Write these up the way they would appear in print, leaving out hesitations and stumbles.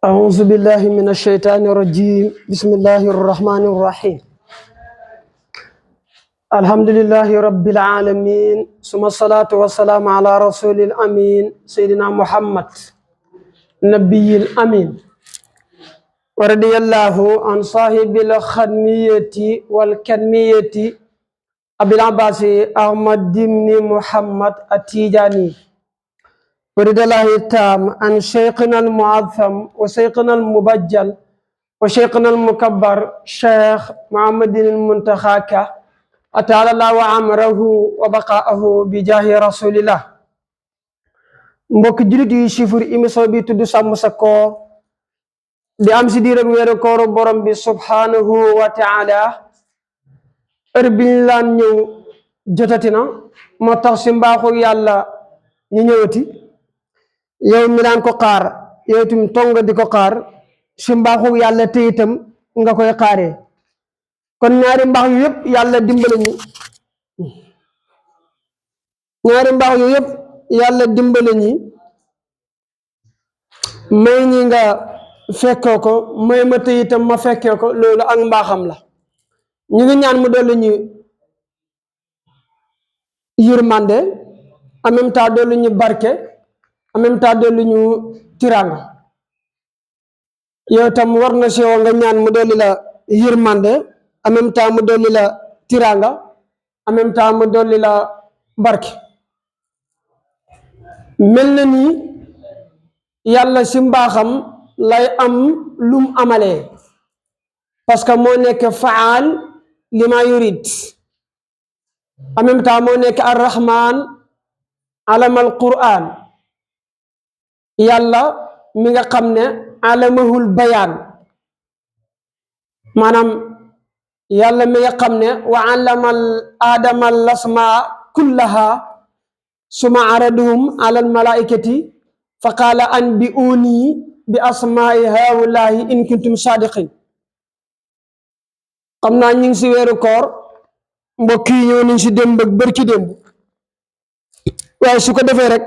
أعوذ بالله من الشيطان الرجيم بسم الله الرحمن الرحيم الحمد لله رب العالمين ثم الصلاة والسلام على رسول الأمين سيدنا محمد نبي الأمين ورضي الله عن صاحب الخدمية والكدمية أبي العباس أحمد بن محمد التيجاني ورد الله التام عن شيخنا المعظم وشيخنا المبجل وشيخنا المكبر شيخ محمد المنتخاك أتعالى الله وعمره وبقاءه بجاه رسول الله mbokk julit yi sifur émission bi tudd sàmm sa koor di am si diiram weeru kooru borom bi subhanahu wa taala heure biñ laan ñëw jotati na moo tax si mbaaxu yàlla ñu ñëwati yow mi daan ko xaar yow itam tonga di ko xaar si mbaaxu yàlla te itam nga koy xaaree kon ñaari mbaax yu yëpp yàlla dimbale ñu ñaari mbaax yu yëpp yàlla dimbale ñi may ñi nga fekkoo ko may ma te itam ma fekkee ko loolu ak mbaaxam la ñu ngi ñaan mu dolli ñu yërmande en même temps dolli ñu barke en même temps dolli ñu tiranga yow tam war na si yow nga ñaan mu dolli la yërmande en même temps mu dolli la tiranga en même temps mu dolli la barke mel na ni yàlla si mbaaxam lay am lum amalee parce que moo nekk faal lima yurid en même temps moo nekk arrahman alamal quran yàlla mi nga xam ne alamahul bayaan maanaam yàlla mi nga xam ne wa alamal aadama lasma kullaha suma araduhum alal malaikati fa qaala anbi'uuni bi asmaai haulaahi in kuntum sadiqin xam naa ñu ngi si weeru koor mbokk yi ñëw nañ si démb ak bërki démb waaye su ko defee rek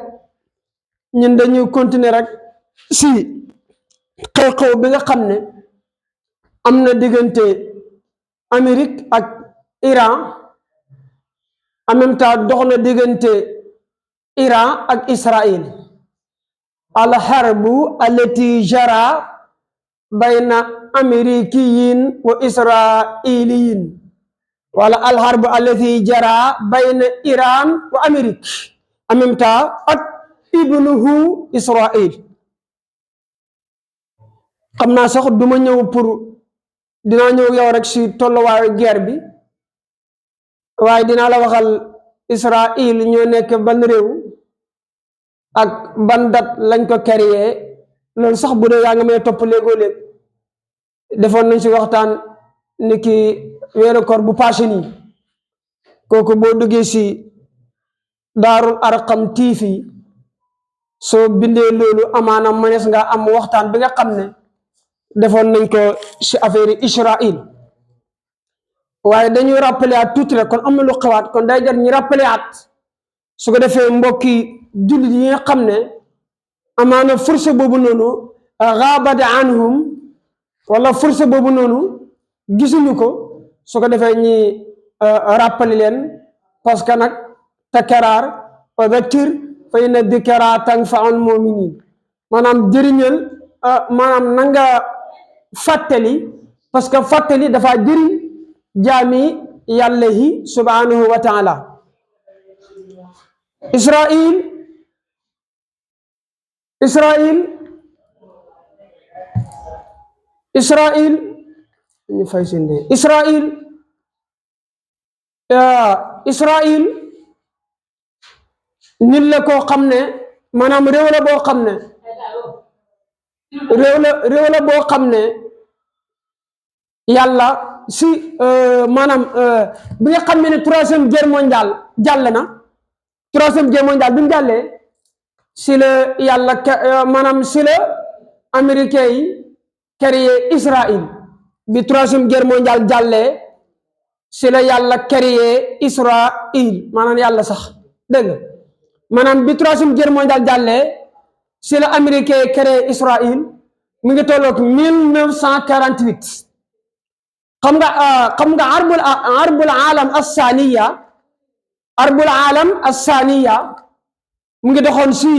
ñun dañuy continuer rek si xew-xew bi nga xam ne am na diggante Amérique ak Iran en même temps dox na diggante Iran ak Israël al harbu allati jara bayna amérikiyin wa israiliyin wala al harbu allati jara bayna Iran wa Amérique en même temps ak ibnuhu Israël xam naa sax duma ñëw pour dinaa ñëw yow rek si tolluwaayu guerre bi waaye dinaa la waxal Israël ñoo nekk ban réew ak ban dat lañ ko créé loolu sax bu dee yaa nga may topp léegoo léeg defoon nañ si waxtaan ni ki weeru koor bu passé nii kooku boo duggee si daarul arqam TV soo bindee loolu amaana mënees nga am waxtaan bi nga xam ne defoon nañ ko si affaire Israël waaye dañuy rappelé at tuuti rek kon am na lu xewaat kon day jar ñu rappelé at su ko defee mbokki jullit yi nga xam ne amaana force boobu noonu xaabat anhum wala force boobu noonu gisuñu ko su ko defee ñi rappelé leen parce que nag takaraar wa dhakkir fa inna dhikra tanfa'ul mu'minin maanaam jëriñal maanaam nanga fàttali parce que fàttali dafa jëriñ jaami yàlla yi subhanahu wa taala Israël nit la koo xam ne maanaam réew la boo xam ne réew la boo xam ne yàlla si maanaam bi nga xam ne troisième guerre mondiale jàll na troisième guerre mondiale bi mu jàllee si la yàlla maanaam si la américain yi créé Israël bi troisième guerre mondiale jàllee si la yàlla créé Israël maanaam yàlla sax dégg nga maanaam bi troisième guerre mondiale jàllee si la américain créé Israël mi ngi tolloog 1948 xam nga arbul alam assaniya arbul alam assaniya mu ngi doxoon si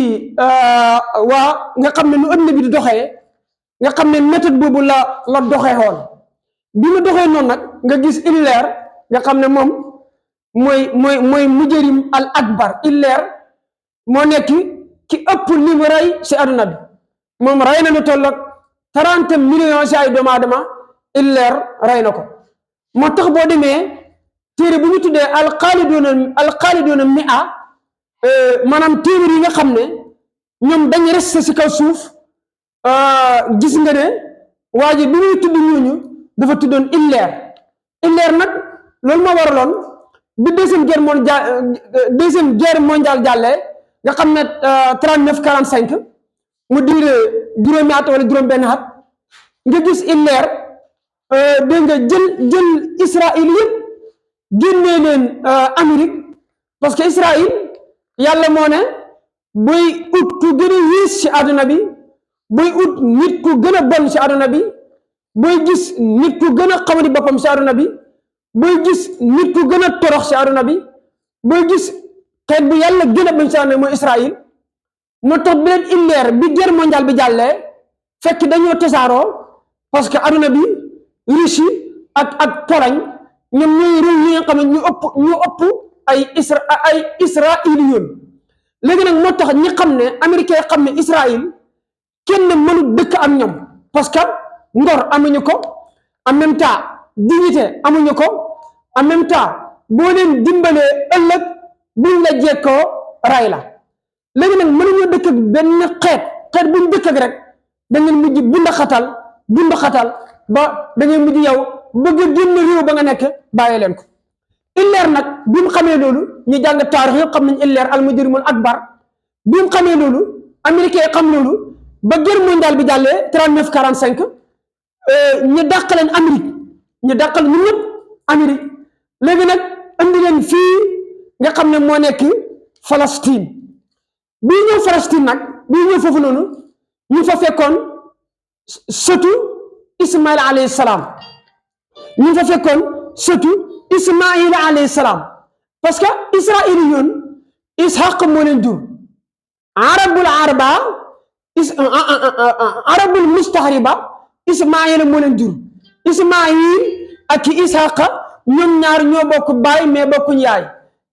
waa nga xam ne nu ënd bi di doxee nga xam ne méthode boobu la doxee woon bi mu doxee noonu nag nga gis Hitler nga xam ne moom mooy mujërim al akbar. Hitler moo nekk ki ëpp li mu rey si aduna bi moom rey na lu tolloog 30 millions si ay doomu aadama. Hitler rey na ko moo tax boo demee téere bu ñu tuddee alxaalidoona mia maanaam téeméer yi nga xam ne ñoom dañ resté si kaw suuf gis nga ne waa ji bi muy tudd ñooñu dafa tuddoon Hitler. Hitler nag loolu moo waraloon bi deuxième guerre mondiale jàllee nga xam ne 39-45 mu diire juróomi at wala juróom benn at nga gis Hitler dégg nga jël Israël yëpp génnee leen Amérique parce que Israël yàlla moo ne buy ut ku gën a yées ci àdduna bi buy ut nit ku gën a bon ci àdduna bi buy gis nit ku gën a xamadi boppam ci àdduna bi buy gis nit ku gën a torox ci àdduna bi buy gis xeet bu yàlla gën a bañ ci àdduna mooy Israël. moo tax bi leen Hitler bi guerre mondiale bi jàllee fekk dañoo tasaaroo parce que àdduna bi Russie ak Pologne ñoom ñooy réew yi nga xam ne ñu ëpp ay israéliyoon. léegi nag moo tax ñi xam ne américain xam ne Israël kenn mënut dëkk ak ñoom parce que ngor amuñu ko en même temps dignité amuñu ko en même temps boo leen dimbalee ëllëg buñ la jekkoo ray la. léegi nag mënuñoo dëkk ak benn xeet buñ dëkk ak rek da ngeen mujj bunda xatal ba da ngeen mujj yow bëgg génn réew ba nga nekk bàyyi leen ko. Hitler nag bi mu xamee loolu ñu jàng taarix yëpp xam nañ Hitler al mujrimul akbar bi mu xamee loolu américain xam loolu ba guerre mondiale bi jàllee 39-45 ñu dàq leen Amérique ñu dàqal ñu ñëpp Amérique. léegi nag andi leen fii nga xam ne moo nekk Palestine. bii ñëw Palestine nag bii ñëw foofu noonu ñu fa fekkoon surtout Ismaïl alayhi salaam ñu fa fekkoon surtout Ismaïl alayhi salaam parce que israéliyoon Ishaq moo leen jur arabul mustahriba Ismaïl moo leen jur. Ismaïl ak Ishaq ñoom ñaar ñoo bokk baay mais bokkuñ yaay.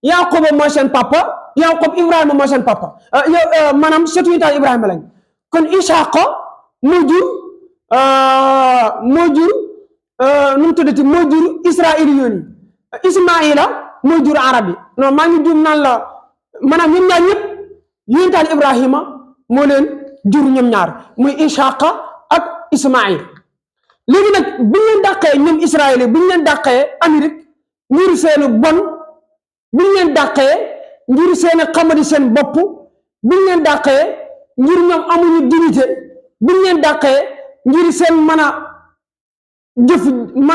Yaquba mooy seen papa Yaqub Ibrahima mooy seen papa maanaam surtout taal Ibrahima lañ kon Ishaq moo jur nu mu tuddati moo jur israéliyoon yi. Ismaïla moo jur arab yi non maa ngi juum naan la maanaam ñoom ñaar ñëpp yéntaal Ibrahima moo leen jur ñoom ñaar muy Ishaq ak Ismaïl. léegi nag biñ leen dàqee ñoom Israël biñ leen dàqee Amérique ngir seenu bon biñ leen dàqee ngir seen xamadi seen bopp biñ leen dàqee ngir ñoom amuñu dignité biñ leen dàqee ngir seen mën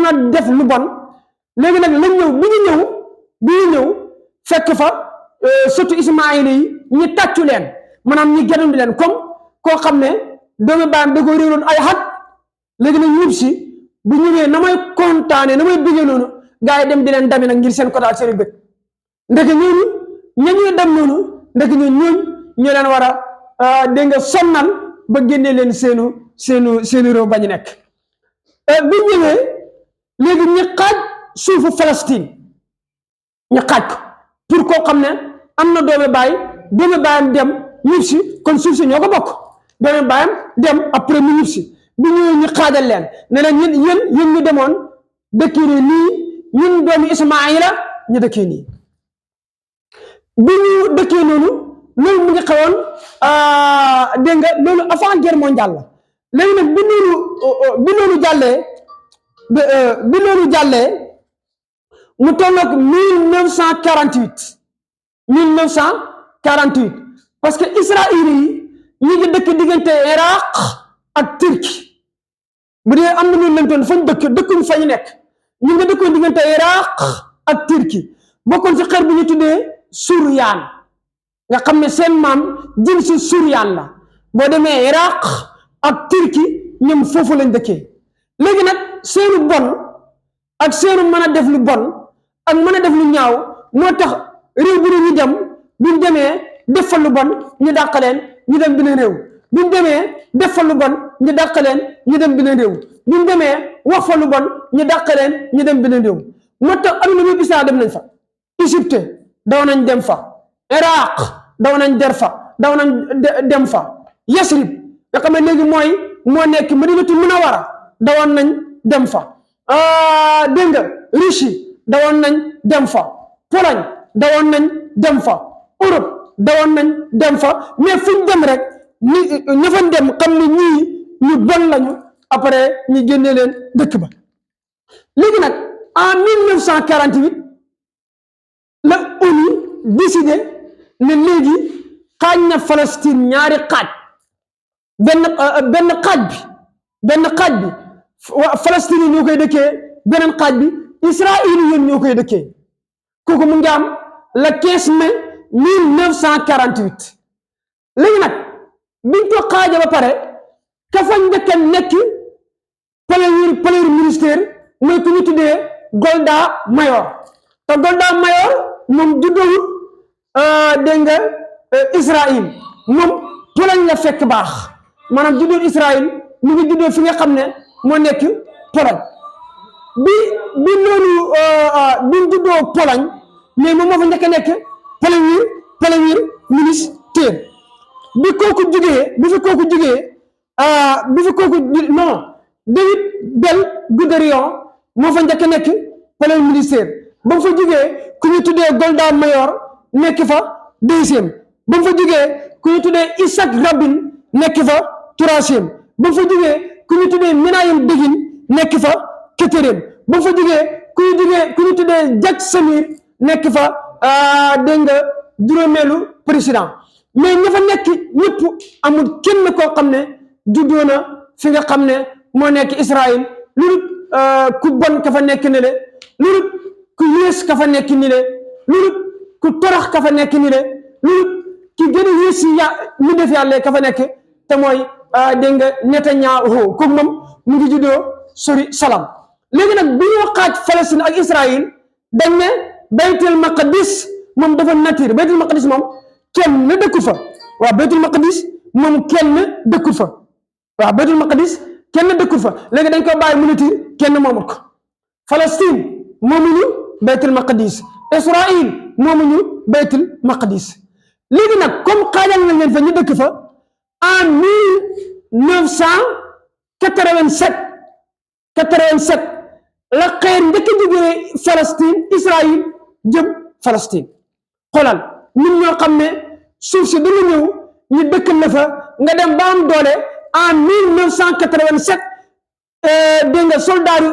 a def lu bon. léegi nag lañ ñëw bi ñu ñëw fekk fa surtout Ismaïl yi ñu tàccu leen maanaam ñu gënandi leen comme koo xam ne doomu baayam da ko réeroon ay xat léegi nag ñib si bu ñëwee na may kontaane na may bëggee noonu gars yi dem di leen dami nag ngir seen kotaal seen bët ndeke ñooñu ñuy dem noonu ndeke ñooñu ñoo leen war a dégg nga sonnal ba génnee leen seenu réew ba ñu nekk. bi ñëwee léegi ñu xaaj suufu Palestine ñu xaaj ko pour koo xam ne am na doomu baayam dem ñib si kon suuf si ñoo ko bokk doomu baayam dem après mu ñib si bi ñëwee ñu xaajal leen ne leen yéen ñu demoon dëkkee nii ñun doomu Ismaïla ñu dëkkee nii. bi ñu dëkkee noonu loolu mu ngi xewoon dégg nga loolu avant guerre mondiale la léegi nag bi loolu jàllee mu tolloog 1948 parce que Israël yi ñu ngi dëkk diggante Iraq ak Turquie bu dee am na loolu lañ toon fañ dëkkuñ fa ñu nekk ñu ngi dëkkoon diggante Iraq ak Turquie bokkoon ci xeet bu ñu tuddee Suryaan nga xam ne seen maam jëm si Suryaan la boo demee Iraq ak Turquie ñoom foofu lañ dëkkee léegi nag seenu bon ak seenu mën a def lu bon ak mën a def lu ñaaw moo tax réew bu ne ñu dem buñ demee def fa lu bon ñu dàq leen ñu dem beneen réew buñ demee def fa lu bon ñu dàq leen ñu dem beneen réew buñ demee wax fa lu bon ñu dàq leen ñu dem beneen réew moo tax aduna bi bisaa dem nañ fa Égypte daw nañ dem fa Iraq daw nañ daw nañ dem fa Yasrib nga xam ne léegi moo nekk Madinatu Munawara dawoon nañ dem fa dégg nga Russie dawoon nañ dem fa Pologne dawoon nañ dem fa Europe dawoon nañ dem fa mais fuñ dem rek ña fa dem xam ne ñii ñu bon lañu après ñu génnee leen dëkk ba léegi nag en 1948 la ONU décidé ne léegi xaaj na Palestine ñaari xaaj benn xaaj bi Palestine yi ñoo koy dëkkee beneen xaaj bi Israël yi ñoo koy dëkkee kooku mu ngi am le 15 mai 1948 léegi nag biñ ko xaaja ba pare ka fa njëkk a nekk premier ministre mooy ku ñu tuddee Golda Meir te Golda Meir moom juddoowul dégg nga Israël moom Pologne la fekk baax maanaam juddoo Israël mu ngi juddoo fi nga xam ne moo nekk Pologne bi loolu bi juddoo Pologne mais moom moo fa njëkk a nekk premier ministre bi fi kooku jugee non David Ben-Gurion moo fa njëkk a nekk premier ministre ba mu fa jugee ku ñu tuddee Golda Meir nekk fa deuxième ba mu fa jugee ku ñu tuddee Isaac Rabin nekk fa troisième ba mu fa jugee ku ñu tuddee Menachem Begin nekk fa quatrième ba mu fa jugee ku ñu tuddee Jacques Chirac nekk fa dégg nga juróomeelu président mais ña fa nekk ñëpp amul kenn koo xam ne juddoo na fi nga xam ne moo nekk Israël lu dul ku bon ka fa nekk ni le lu dul ku yées ka fa nekk ni le lu dul ku torox ka fa nekk ni le lu dul ki gën a yées ñu def yàlla ka fa nekk te mooy dégg nga Netanyahu kooku moom mu ngi juddoo sori Salam léegi nag bi ñoo xaaj Palestine ak Israël dañ ne Baytul Maqdis moom dafa nature Baytul Maqdis moom kenn dëkkul fa waaw Baytul Maqdis moom kenn dëkkul fa waaw Baytul Maqdis kenn dëkkul fa léegi dañ ko bàyyi mu nature kenn moomut ko Palestine moomuñu Baytul Maqdis Israël moomuñu Baytul Maqdis léegi nag comme xaajal nañ leen fa ñu dëkk fa en 1987 la xeer njëkk a jógee Palestine Israël jëm Palestine xoolal ñun ñoo xam ne suuf si dana ñëw ñu dëkk na fa nga dem ba am doole en 1987 dégg nga soldaaru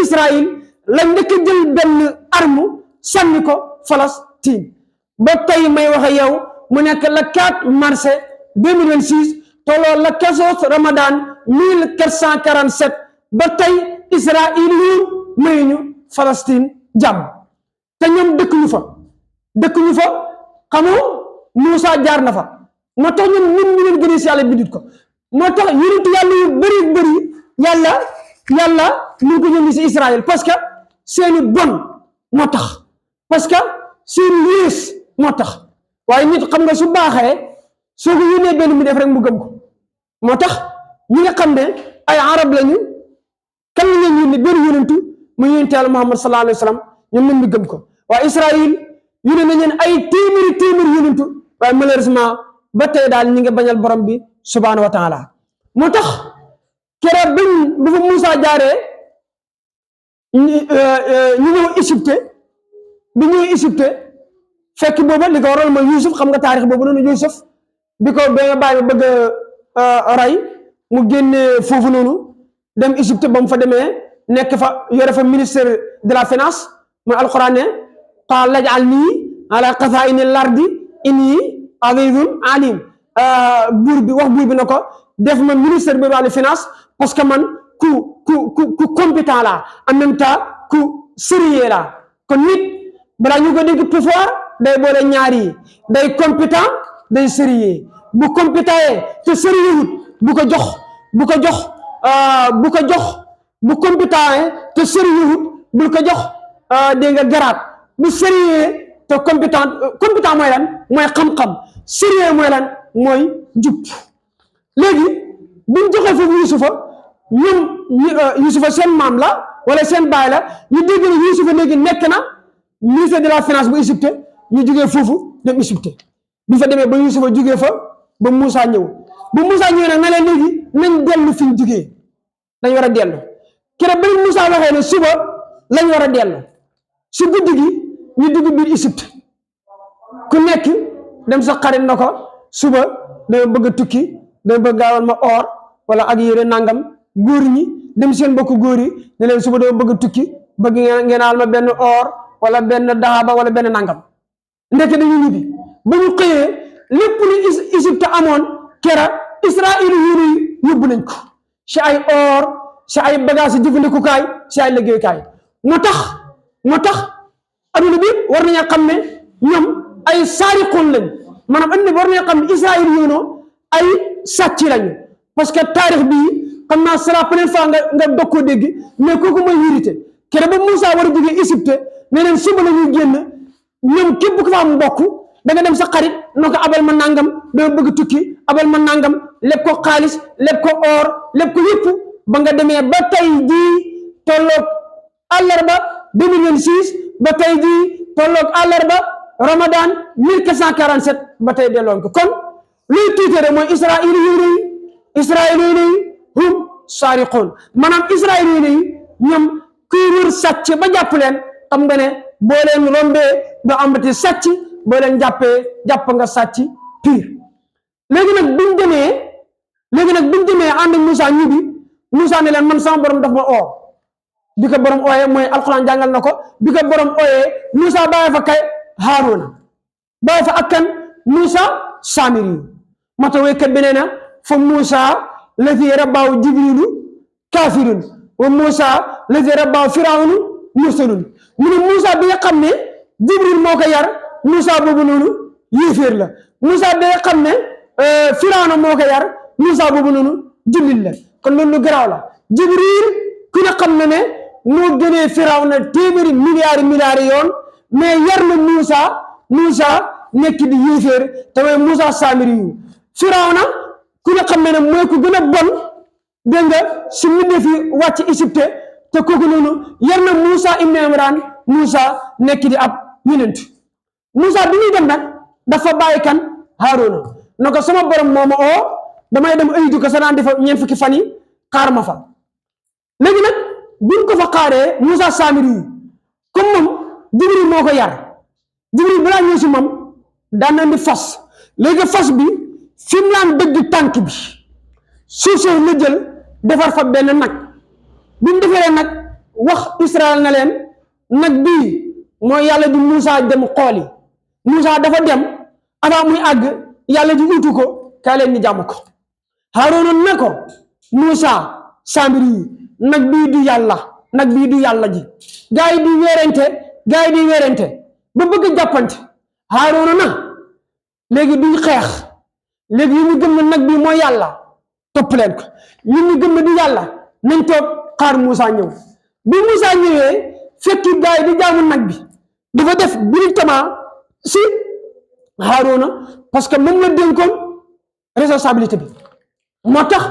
Israël la njëkk a jël benn arme sànni ko Palestine ba tey may wax ak yow mu nekk le 4 mars 2026 tolloo le 14 Ramadan 1447 ba tey Israël yu mayuñu Palestine jàmm te ñoom dëkkuñu fa xamoo Moussa jaar na fa moo tax ñun ñu leen gën a si yàlla bindut ko moo tax yonentu yàlla yu bëri yàlla mu ngi ko yónni si Israël parce que seeni bon moo tax parce que seeni yées moo tax waaye nit xam nga su baaxee soo ko yónnee benn mu def rek mu gëm ko moo tax ñi nga xam ne ay arab lañu kan la leen yónni benn yonentu mu yonent Yàlla Muhammad sallallahu alayhi wa sallam ñoom ñoom ñu gëm ko waaye Israël yónnee nañ leen ay téeméeri yonentu waaye malheureusement ba tey daal ñi nga bañal borom bi subhanahu wa taala moo tax keroog bi fa Moussa jaaree ñu ñëw Égypte bi ñëwee Égypte fekk booba li ko waral mooy Youssouf xam nga taarix boobu noonu Youssouf bi ko ba bàyyi bëgg a rey mu génne foofu noonu dem Égypte ba mu fa demee nekk fa yore fa ministère de la finance mooy alquran ne qaala ij'alnii ala xazaa'ini l-ardi innii azizun alim buur bi na ko def ma ministère bi wàllu finance parce que man ku compétent la en même temps ku sérieux la kon nit balaa ñu ko dégg pouvoir day boole ñaar yi day compétent day sérieux bu compétent te sérieux wut bu ko jox bu ko jox bu compétent te sérieux bul ko jox dégg nga garaat bu sérieux te compétent mooy lan mooy xam-xam sérieux mooy lan mooy jub léegi buñ joxee foofu Yusufa ñoom Yusufa seen maam la wala seen baay la ñu dégg ne Yusufa léegi nekk na ministre de la finance bu Égypte ñu jógee foofu dem Égypte bi fa demee ba Yusufa jógee fa ba Moussa ñëw bu Moussa ñëwee nag na leen léegi nañ dellu fi ñu jógee dañ war a dellu keroog ba Moussa waxee ne suba lañ war a dellu su guddi gi ñu dugg biir Égypte ku nekk dem sa xarit na ko suba dama bëgg a tukki dama bëgg gaawal ma or wala ak yére nangam góor ñi dem seen mbokku góor yi ne leen suba dama bëgg a tukki bëgg ngeen aal ma benn or wala benn daaba wala benn nangam ndekk dañu ñibbi ba ñu xëyee lépp lu Égypte amoon kera Israël yi yóbbu nañ ko si ay or si ay bagage yi jëfandikukaay si ay liggéeykaay moo tax adduna bi war nañu xam ne ñoom ay saariqoon lañ maanaam adduna bi war nañu xam ne Israël yooyu ay sàcc lañu parce que taarix bii xam naa c'est la première fois nga dog koo dégg mais kooku mooy vérité keroog ba Moussa war a jógee Égypte ne leen suba la ñuy génn ñoom képp ku fa am mbokk da nga dem sa xarit noo ko abal ma nangam dama bëgg tukki abal ma nangam lépp ko xaalis lépp ko or lépp ko yëpp ba nga demee ba tey jii tolloog àllarba 2026 ba tey jii tolloog àllarba Ramadan 1447 ba tey delloon ko kon luy tiitare mooy Israël yi hum saariqoon maanaam Israël yi ñoom kuy wër sàcc ba jàpp leen xam nga ne boo leen rombee doo amati sàcc boo leen jàpp nga sàcc pire léegi nag biñ demee ànd ak Moussa ñibbi Moussa ne leen man sama borom daf ma oo bi ko borom ooyee mooy alxuraan jàngal na ko bi ko borom ooyee Moussa bàyyi fa kay Haaruna bàyyi fa ak kan Moussa Samiri moo tax wéykat bi nee na fa Moussa lazi rabbaahu Jibrilu kaafirun wa Moussa lazi rabbaahu Firawnu mursalun mu ne Moussa bi nga xam ne Jibril moo ko yar Moussa boobu noonu yéeféer la Moussa bi nga xam ne Firawna moo ko yar Moussa boobu noonu jullit la kon loolu lu garaaw la Jibril ku ne xam ne moo gënee Firawna téeméeri milliards yoon mais yar na Moussa nekk di yéeféer te mooy Moussa Samiri yu Firawna ku ne xam ne mooy ku gën a bon dégg nga si mbindeef yi wàcc Égypte te kooku noonu yar na Moussa ibn Imran Moussa nekk di ab yonent Moussa bi ñuy dem nag dafa bàyyi kan Haaruna na ko sama borom moo ma oo damay dem Égypte ko sa daan defa ñeent fukki fan yi xaar ma fa léegi nag buñ ko fa xaaree Moussa Samiri yi comme moom Jibril moo ko yar Jibril balaa ñëw si moom daan andi fas léegi fas bi fi mu laan dëgg tànk bi suuf soosu la jël defar fa benn nag bi mu defaree nag wax Israël na leen nag bii mooy yàlla di Moussa dem xooli Moussa dafa dem avant muy àgg yàlla di utu ko kaa leen ni jàmm ko Haaruna ne ko Moussa Samiri yi nag bii du yàlla ji gaa yi di weerante ba bëgg jàppante Haaruna na léegi duñ xeex léegi ñu gëm ne nag bii mooy yàlla topp leen ko ñu gëm ne du yàlla nañ toog xaar Moussa ñëw bi Moussa ñëwee fekki gaa yi di jaamu nag bi dafa def directement si Haaruna parce que moom la dénkoon responsabilité bi moo tax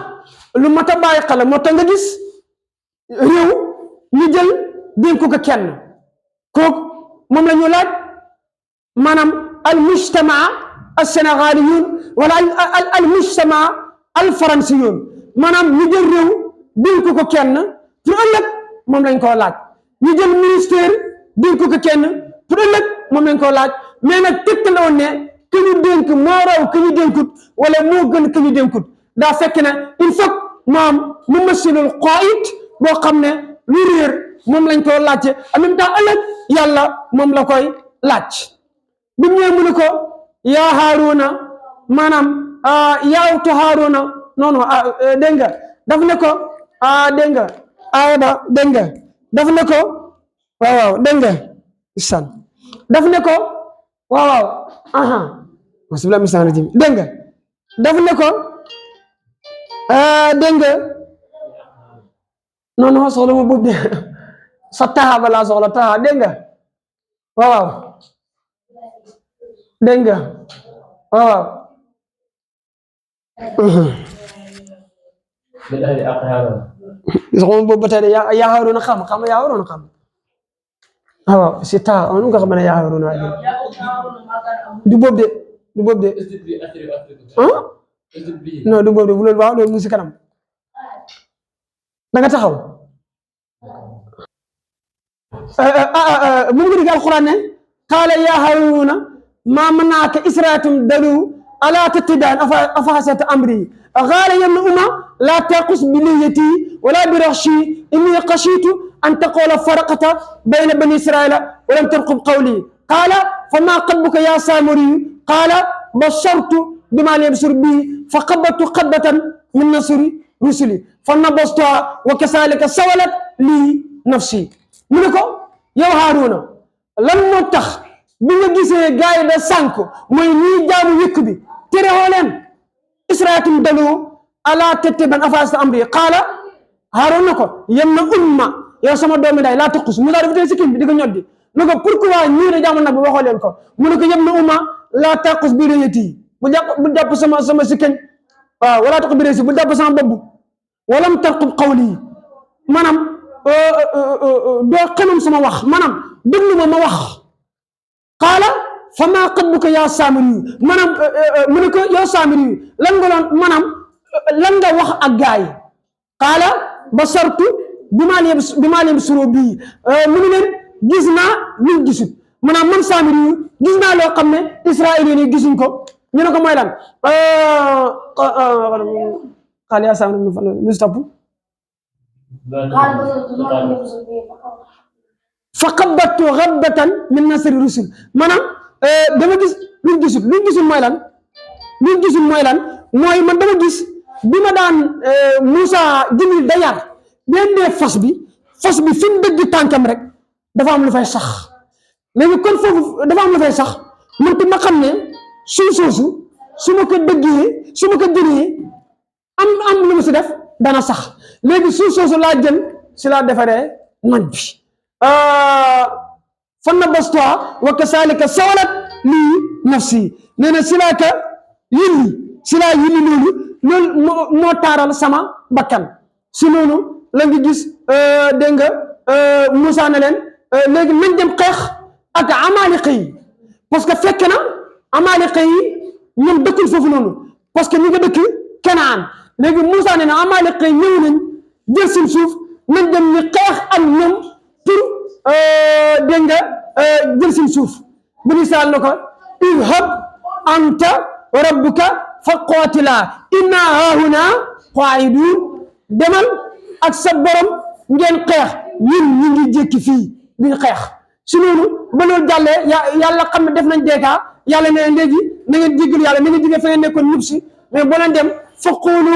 lu mat a bàyyi xel moo tax nga gis réew ñu jël dénk ko kenn kooku moom la ñu laaj maanaam al mujtama al sénégaliyun wala al mujtama al faransiyun maanaam ñu jël réew dénk ko kenn pour ëllëg moom lañ koo laaj ñu jël ministère dénk ko kenn pour ëllëg moom lañ koo laaj mais nag tegtal woon ne ki ñu dénk moo raw ki ñu dénkut wala moo gën ki ñu dénkut daa fekk ne il faut moom mu masilul qaid boo xam ne lu réer moom lañ koo laajte en même temps ëllëg yàlla moom la koy laaj bi mu ñëwee mu ne ko yaa Haaruna maanaam yaawtu Haaruna noonu dégg nga daf ne ko dégg nga aada dégg nga daf ne ko waaw dégg nga isan daf ne ko waaw aha bismillah misan rajim dégg nga daf ne ko dégg nga non non soxla ma boobu de sa taxa ba laa soxla taxa dégg nga waaw dégg nga waaw soxla ma boobu ba tey de yaa Haaruna xam yaa Haaruna xam waaw si taxa nu nga xam ne yaa Haaruna du boobu de du boobu de ah non du boobu de bu loolu waaw loolu mu si kanam da nga taxaw mu ngi dégg alquran ne qaala yaa Haaruna maa manaaka israatum dalu alaa tattiba'an afahasibta amri qaala ya ibna umma laa taqus bi lihyati wala bi raxshi inni xashiitu an taqula faraqta bayna bani israila wa lam tarqub qawli qaala famaa xatbuka yaa saamiri qaala bashartu bimaa lam yabsur bihi fa qabadtu qabdatan min nasri rusuli fa nabastuhaa wa kazaalika sawalat lii nafsi mu ne ko yow Haaruna lan moo tax bi nga gisee gaay da sànk mooy ñii jaamu wékk bi tere xoo leen israatum dalu ala tattabi'an afahasibta amri qaala Haaruna ko yem na umma yow sama doomi day laa taqus Musaa dafa tey sikkim bi di ko ñoddi ne ko pourquoi ñii de jaamu nag bi waxoo leen ko mu ne ko yem na umma laa taqus bi lihyati bu jàpp sama sikkeñ waaw wala taqus bi lihyati bu jàpp sama bopp walam tarqub qawli maanaam doo xamam sama wax maanaam déglu ma wax qaala famaa xatbuka yaa saamiri maanaam mu ne ko yow saamiri lan nga doon maanaam lan nga wax ak gaay qaala basartu bimaa lam yabsuru bii mu ne leen gis naa luñ gisut maanaam man saamiri gis naa loo xam ne israéliens yi gisuñ ko ñu ne ko mooy lan qaala yaa saamiri lu si topp fa qabadtu qabdatan min nasri rusul maanaam dama gis luñ gisul mooy lan mooy man dama gis bi ma daan Moussa Jibril da yar benn fas bi fi mu dëgg tànkam rek dafa am lu fay sax léegi kon foofu dafa am lu fay sax man te ma xam ne suuf soosu su ma ko jëlee am lu ma si def dana sax léegi suuf soosu laa jël si laa defaree nag bi fa nabastuhaa wa kazaalika sawalat lii nafsi nee na si laa yilli loolu moo taaral sama bakkan si noonu la ngi gis dégg nga Moussa ne leen léegi nañ dem xeex ak Amaaliqa yi parce que fekk na Amaaliqa yi ñoom dëkkul foofu noonu parce que ñu ngi dëkk Kanaan léegi Moussa ne na Amaaliqa yi ñëw nañ jël seen suuf nañ dem ñu xeex ak ñoom pour dégg nga jël seen suuf bu ñu saal na ko idhab anta wa rabbuka fa qaatilaa innaa haahunaa qaa'iduun demal ak sa borom ngeen xeex ñun ñu ngi jékki fii duñ xeex si noonu ba loolu jàllee yàlla xam ne def nañ deekaa yàlla ne léegi na ngeen jéggalu yàlla na ngeen jógee fa ngeen nekkoon ñëpp si mais boo leen dem fa quulu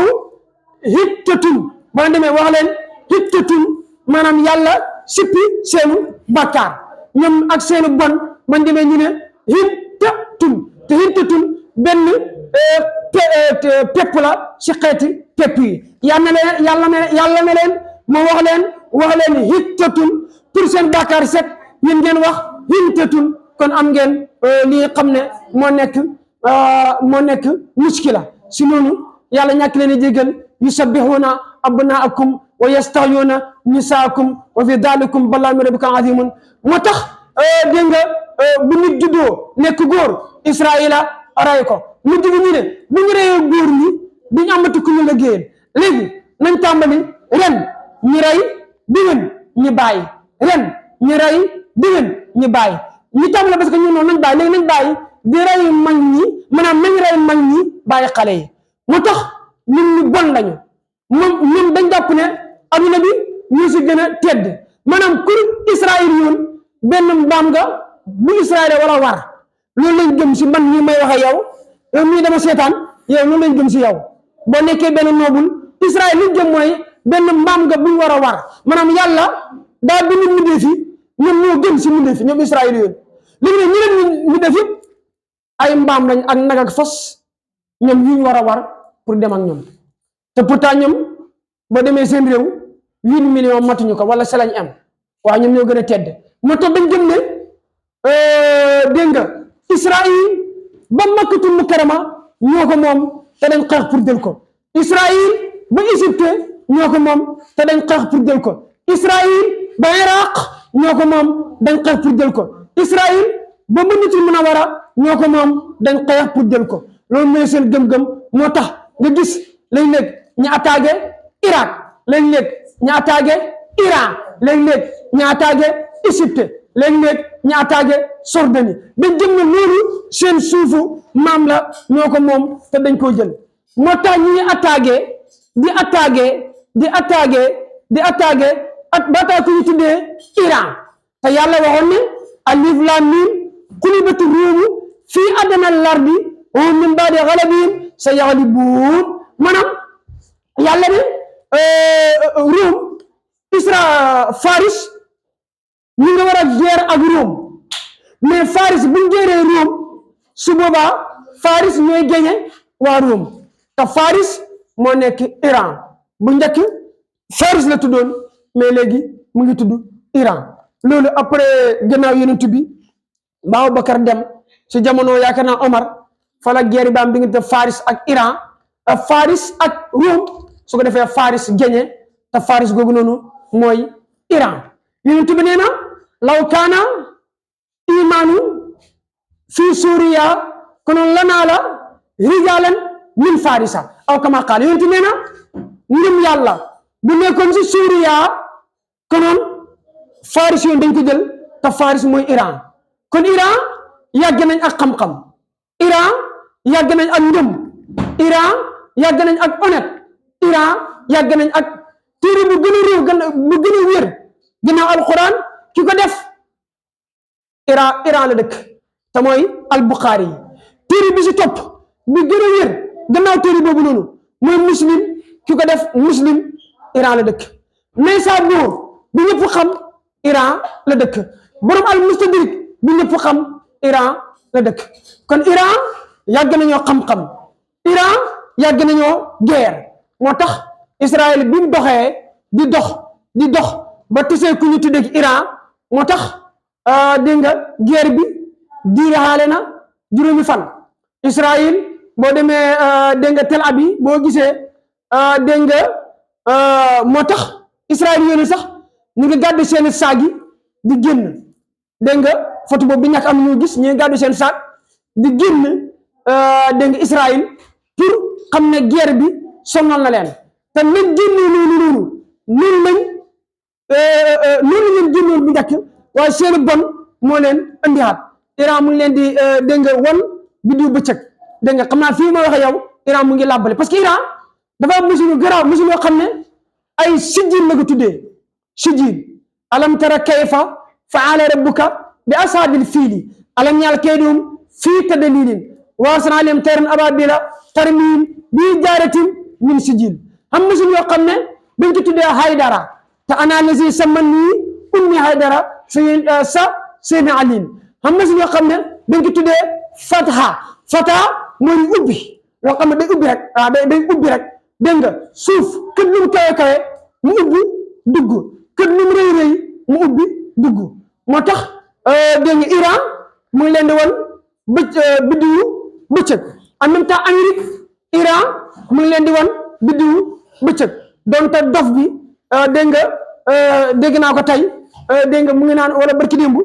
hittatun boo leen demee wax leen hittatun maanaam yàlla sippi seenu bàkkaar ñoom ak seenu bon bañ demee ñu ne hittatun te hittatun benn pepp la si xeeti pepp yi yàlla ne leen ma wax leen hittatun pour seen bàkkaar set yéen ngeen wax hittatun kon am ngeen li xam ne moo nekk muskila si noonu yàlla ñàkk leen a jégal yusabbihuna abnaakum wa yastahyuna nisaakum wa fi dalikum balaa min rabbika azimun moo tax dégg nga bu nit juddoo nekk góor Israila ray ko mu jugu ñu ne bu ñu reyee góor ñi duñu amati ku ñu liggéeyal léegi nañ tàmbali ren ñi rey diwén ñi bàyyi ren ñi rey diwén ñi bàyyi ñu tàmbali parce que ñun noonu nañ bàyyi léegi nañ bàyyi di rey mag ñi maanaam nañ rey mag ñi bàyyi xale yi moo tax ñun ñu bon lañu ñun dañ jàpp ne adduna bi ñu si gën a tedd maanaam kur Israël yoon benn mbaam nga bu Israël wala war loolu lañ gëm si man ñi may waxe yow mii dama seetaan yow loolu lañ gëm si yow boo nekkee benn noobul Israël liñ gëm mooy benn mbaam nga buñ war a war maanaam yàlla daa bind mbindeef yi ñoom ñoo gëm si mbindeef yi ñoom Israël yoon léegi ne ñeneen ñu def yëpp ay mbaam lañ ak nag ak fas ñoom yuñ war a war pour dem ak ñoom te pourtant ñoom boo demee seen réew 8 millions matuñu ko wala salañ am waaye ñoom ñoo gën a tedd moo tax dañ gëm ne dégg nga Israël ba Makkatul Mukarrama ñoo ko moom te dañ xeex pour jël ko Israël ba Égypte ñoo ko moom te dañ xeex pour jël ko Israël ba Iraq ñoo ko moom dañ xeex pour jël ko Israël ba Madinatul Munawwara ñoo ko moom dañ xeex pour jël ko loolu mooy seen gëm-gëm moo tax nga gis léeg-léeg ñu attaqué Irak léeg-léeg ñu attaqué Iran léeg-léeg ñu attaqué Égypte léeg-léeg ñu attaqué Jordanie dañ jëm ne loolu seen suufu maam la ñoo ko moom te dañ koo jël moo tax ñu ngi attaqué ak bataay ku ñu tuddee Iran te yàlla waxoon ne alif laam miim gulibati ruumu fii adnal ardi wa hum min ba'di ghalabihim sayaghlibuun maanaam yàlla ne Ruum Faris ñu nga war a guerre ak Ruum mais Faris bu ñu guerree Ruum su boobaa Faris ñooy gañe waa Ruum te Faris moo nekk Iran bu njëkk Faris la tuddoon mais léegi mu ngi tudd Iran loolu après gannaaw yonent bi Abubakar dem ci jamono yaakaar naa Omar fa la guerre bi am diggante Faris ak Iran Faris ak Ruum su ko defee Faris gañe te Faris googu noonu mooy Iran yonent bi nee na law kaana imaanu fii Suuriya konoon lanaa la rijaalan min Farisa aw kama qaala yonent nee na ngëm yàlla bu nekkoon si Suuriya konoon Faris yoon dañ ko jël te Faris mooy Iran kon Iran yàgg nañ ak xam-xam Iran yàgg nañ ak ngëm Iran yàgg nañ ak honnête Iran yàgg nañ ak téere bu gën a réew bu gën a wér ginnaaw alquran ki ko def Iran la dëkk te mooy al-Bukhari yi téere bi si topp bi gën a wér gannaaw téere boobu noonu mooy Muslim ki ko def Muslim Iran la dëkk Naysaabuur bi ñëpp xam Iran la dëkk borom al-Mustadrik bi ñëpp xam Iran la dëkk kon Iran yàgg nañoo xam-xam Iran yàgg nañoo guerre moo tax Israël bi mu doxee di dox ba tisee ku ñu tuddee Iran moo tax dégg nga guerre bi diiraale na juróomi fan Israël boo demee dégg nga Tel Aviv boo gisee dégg nga moo tax Israël yooyu sax ñu ngi gàddu seen saag yi di génn dégg nga photo boobu bi ñàkk am ñu gis ñu ngi gàddu seen saag di génn dégg nga Israël pour xam ne guerre bi sonal na leen te nañ génnee noonu lañ génnoon bu njëkk waaye seeni bon moo leen indiwaat Iran mu ngi leen di dégg nga wan biddiw bëccëg dégg nga xam naa fii ma waxe yow Iran mu ngi làbbale parce que Iran dafa am machine yu garaaw machine yoo xam ne ay sijjiin la ko tuddee sijjiin alam tara kayfa fa'ala rabbuka bi ashaabil fiili alam yaj'al kaydahum fii tadliilin wa arsalna alayhim tayran abaabila tarmiihim bi hijaaratin min sijjiin am machine yoo xam ne dañ ko tuddee Haydara te ana lazi samani ummi Haydara sa seeni alim am machine yoo xam ne dañ ko tuddee Fatha mooy ubbi loo xam ne day ubbi rek day ubbi rek dégg nga suuf kër lu mu kawe mu ubbi dugg kër lu mu rëy mu ubbi dugg moo tax dégg nga Iran mu ngi leen di wan biddiwu bëccëg en même temps Amérique Iran mu ngi leen di wan biddiwu bëccëg donte dof bi dégg nga dégg naa ko tey dégg nga mu ngi naan wala barki démb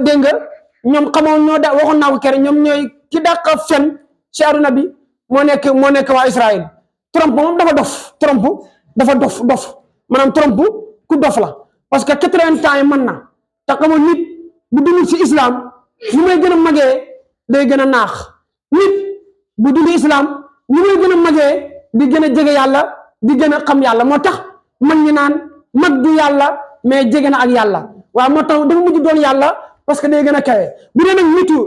dégg nga ñoom xamoon ñoo da waxoon naa ko kere ñoom ñooy ki dàq fen ci àdduna bi moo nekk waa Israël Trump moom dafa dof maanaam Trump ku dof la parce que 80 ans yi mën na te xamoon nit bu dund ci islam ñu may gën a magee day gën a naax nit bu dund islam ñu may gën a magee di gën a jege yàlla di gën a xam yàlla moo tax mag ñi naan mag du yàlla mais jege na ak yàlla waaw moo tax dafa mujj doon yàlla parce que day gën a kawe bu dee nag nitu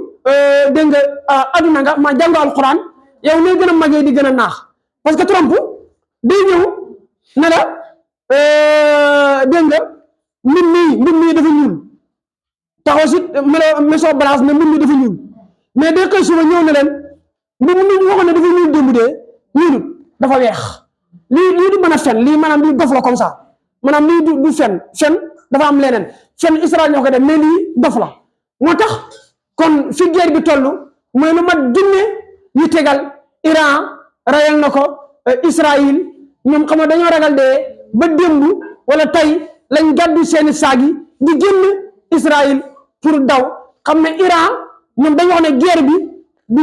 dégg nga aduna nga ma jàngo alquran yow lay gën a magee di gën a naax parce que Trump day ñëw ne la dégg nga mbir mi dafa ñuul taxaw si meso balance ne mbir mi dafa ñuul mais day koy suba ñëw ne leen mbir mi waxoon ne dafa ñuul démb dee ñuulut dafa weex lii du mën a fen lii maanaam lii dof la comme ça maanaam lii du fen dafa am leneen fen Israël ñoo ko def mais lii dof la moo tax kon fi guerre bi toll mooy lu mat junne yu tegal Iran rayal na ko Israël ñoom xam nga dañoo ragal dee ba démb wala tey lañ gàddu seeni saag yi di génn Israël pour daw xam ne Iran ñoom dañu wax ne guerre bi du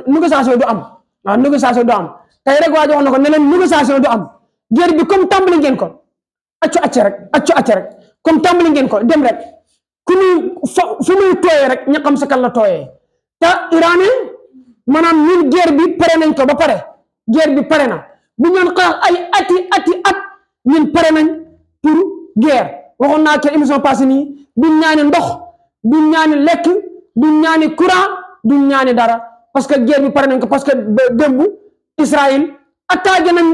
négociation du am waaw négociation du am tey rek waa ji wax na ko ne leen négociation du am guerre bi comme tàmbali ngeen ko accu rek comme tàmbali ngeen ko dem rek ku muy fu muy tooyee rek ña xam sa kan la tooyee te Iran maanaam ñun guerre bi pare nañ ko ba pare guerre bi pare na bu ñoon xeex ay ati at ñun pare nañ pour guerre waxoon naa ke émission passée nii duñ ñaani ndox duñ ñaani lekk duñ ñaani courant duñ ñaani dara parce que guerre bi pare nañ ko parce que démb Israël attaqué nañ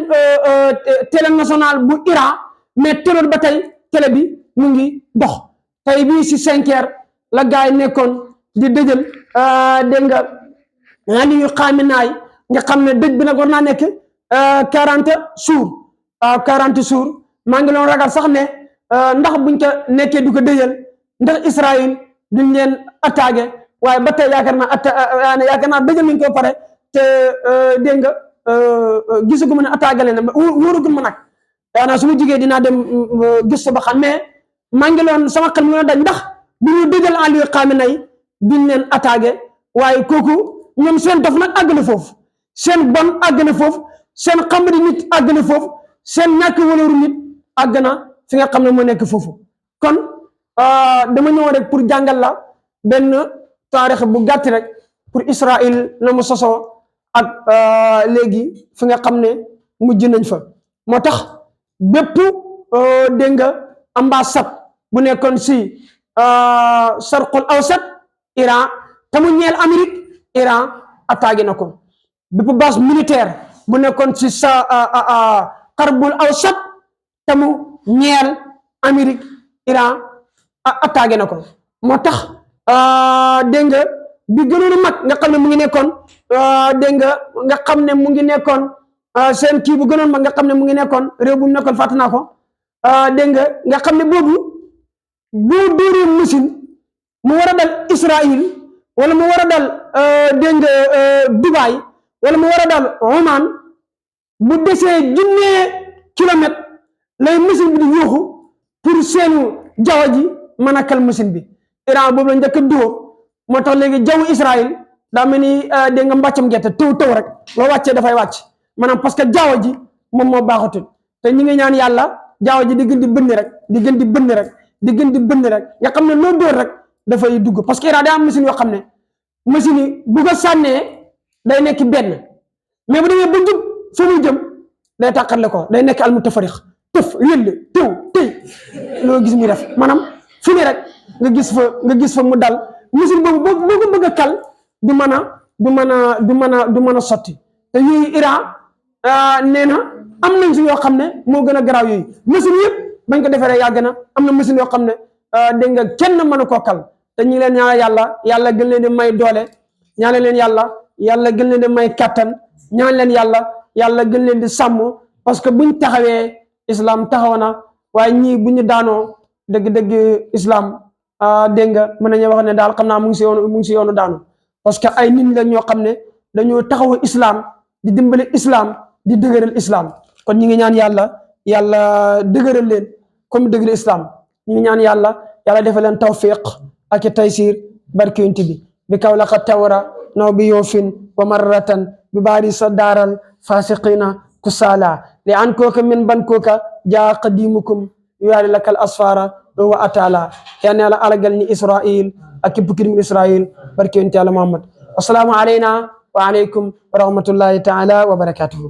télé nationale bu Iran mais telool ba tey télé bi mu ngi dox tey bii si 5 heures la gars yi nekkoon di dëjël dégg nga li ñu xaami naay nga xam ne dëj bi nag war naa nekk 40 jours 40 jours maa ngi loon ragal sax ne ndax buñ ko nekkee du ko dëjël ndax Israël duñ leen attaqué waaye ba tey yaakaar naa dëjël nañ ko pare te dégg nga gisaguma ne attaqué leen wóoragul ma nag yaa naa su ma jigéen dinaa dem gis ba xam mais maa ngi loon sama xel mu dañ ndax bu ñu dëjël en lieu xaami nay duñ leen attaqué waaye kooku ñoom seen dof nag àgg na foofu seen bon àgg na foofu seen xamadi nit àgg na foofu seen ñàkk walooru nit àgg na fi nga xam ne moo nekk foofu kon dama ñëw rek pour jàngal la benn taarix bu gàtt rek pour Israël na mu sosoo ak léegi fi nga xam ne mujj nañ fa moo tax bépp dégg nga ambassade bu nekkoon si sarqul awsat Iran te mu ñeel Amérique Iran attaqué na ko bépp base militaire bu nekkoon ci sa xarbul awsat te mu ñeel Amérique Iran attaqué na ko moo tax dégg nga bi gënoon a mag nga xam ne mu ngi nekkoon dégg nga xam ne mu ngi nekkoon seen kii bu gënoon mag nga xam ne mu ngi nekkoon réew bu mu nekkoon fàtte naa ko dégg nga xam ne boobu boo dóoree machine mu war a dal Israël wala mu war a dal dégg nga Dubaï wala mu war a dal Oman bu desee junnee kilomètre lay machine bi di yuuxu pour seenu jaww ji mën a kal machine bi Iran boobu la njëkk a dóor moo tax léegi jaww Israël daa mel ni dégg nga mbàccam gerte taw rek loo wàccee dafay wàcc maanaam parce que jaww ji moom moo baaxatul te ñi ngi ñaan yàlla jaww ji di gën di bënn rek di gën di bënn rek di gën di bënn rek nga xam ne loo dóor rek dafay dugg parce que Iran day am machine yoo xam ne machine yi bu ko sànnee day nekk benn mais bu demee ba jub fa muy jëm day tàqatle ko day nekk almutafarix tëf yëll tëw tëy loo gis muy def maanaam fu ne rek nga gis fa mu dal machine boobu boo ko bëgg a kal du mën a sotti te yooyu Iran nee na am nañ si yoo xam ne moo gën a garaaw yooyu machine yëpp bañ ko defaree yàgg na am na machine yoo xam ne dégg nga kenn mën a koo kal te ñu ngi leen ñaan yàlla gën leen di may doole ñaan leen yàlla gën leen di may kattan ñaan leen yàlla gën leen di sàmm parce que buñ taxawee islam taxaw na waaye ñii bu ñu daanoo dëgg-dëgg islam dégg nga mën nañu wax ne daal xam naa mu ngi si yoonu daanu parce que ay nit la ñoo xam ne dañoo taxawu islam di dimbali islam di dëgëral islam kon ñi ngi ñaan yàlla dëgëral leen comme dëgëral islam ñi ngi ñaan yàlla defal leen tawfiq ak taysir barke yonent bi kaw la tawra naw bi yoofin wa marratan bi baari sa daaral fasiqina kusala li an kooka min ban kooka jaa qadimukum yuwaali lakal asfara wa atala yal na yàlla alagal ni Israël ak képp ki min Israël barke yonent Yàlla Muhammad assalaamu alayna wa alaykum wa rahmatullahi taala wa barakatuhu